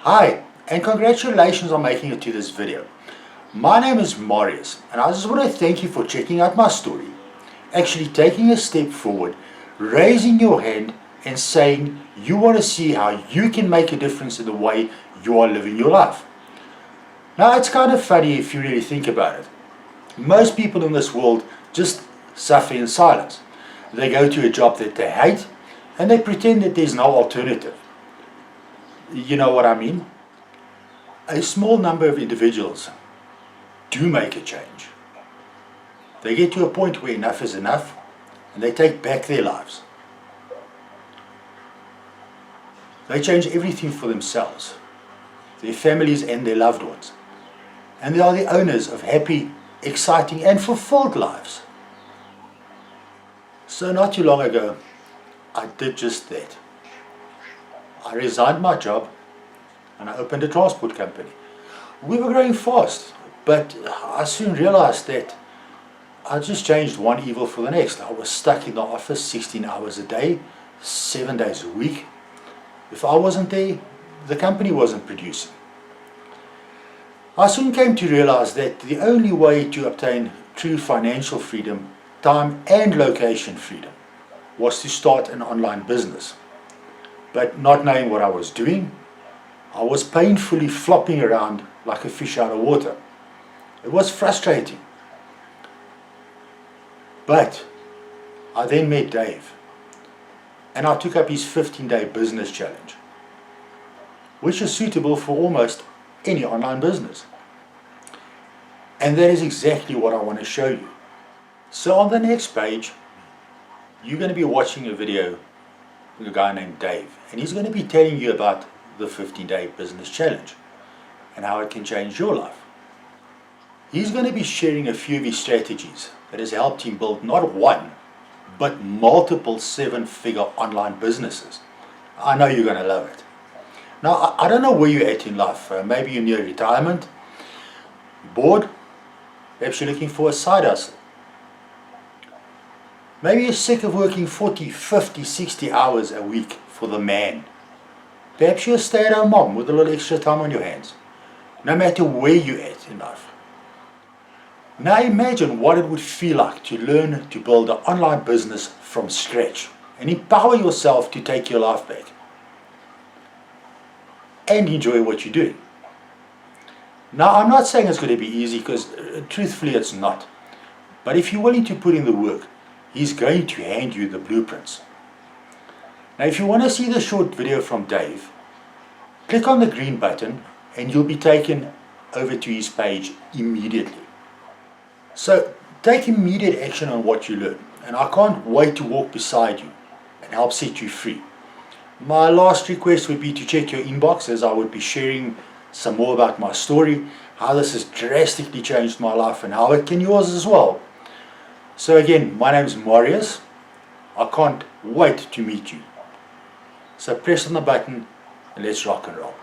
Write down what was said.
Hi, and congratulations on making it to this video. My name is Marius, and I just want to thank you for checking out my story, actually taking a step forward, raising your hand and saying you want to see how you can make a difference in the way you are living your life. Now, it's kind of funny if you really think about it. Most people in this world just suffer in silence. They go to a job that they hate and they pretend that there's no alternative. You know what I mean? A small number of individuals do make a change. They get to a point where enough is enough and they take back their lives. They change everything for themselves, their families and their loved ones. And they are the owners of happy, exciting and fulfilled lives. So not too long ago, I did just that. I resigned my job and I opened a transport company. We were growing fast, but I soon realized that I just changed one evil for the next. I was stuck in the office 16 hours a day, 7 days a week. If I wasn't there, the company wasn't producing. I soon came to realize that the only way to obtain true financial freedom, time and location freedom, was to start an online business. But not knowing what I was doing, I was painfully flopping around like a fish out of water. It was frustrating. But I then met Dave, and I took up his 15-day business challenge, which is suitable for almost any online business. And that is exactly what I want to show you. So on the next page, you're going to be watching a video with a guy named Dave, and he's going to be telling you about the 15-day business challenge and how it can change your life. He's going to be sharing a few of his strategies that has helped him build not one, but multiple 7-figure online businesses. I know you're going to love it. Now, I don't know where you're at in life. Maybe you're near retirement, bored, perhaps you're looking for a side hustle. Maybe you're sick of working 40, 50, 60 hours a week for the man. Perhaps you're a stay-at-home mom with a little extra time on your hands. No matter where you're at in life. Now imagine what it would feel like to learn to build an online business from scratch and empower yourself to take your life back and enjoy what you're doing. Now, I'm not saying it's going to be easy, because truthfully it's not. But if you're willing to put in the work, he's going to hand you the blueprints. Now, if you want to see the short video from Dave, click on the green button and you'll be taken over to his page immediately. So take immediate action on what you learn, and I can't wait to walk beside you and help set you free. My last request would be to check your inbox, as I would be sharing some more about my story, how this has drastically changed my life and how it can yours as well. So again, my name is Marius. I can't wait to meet you. So press on the button and let's rock and roll.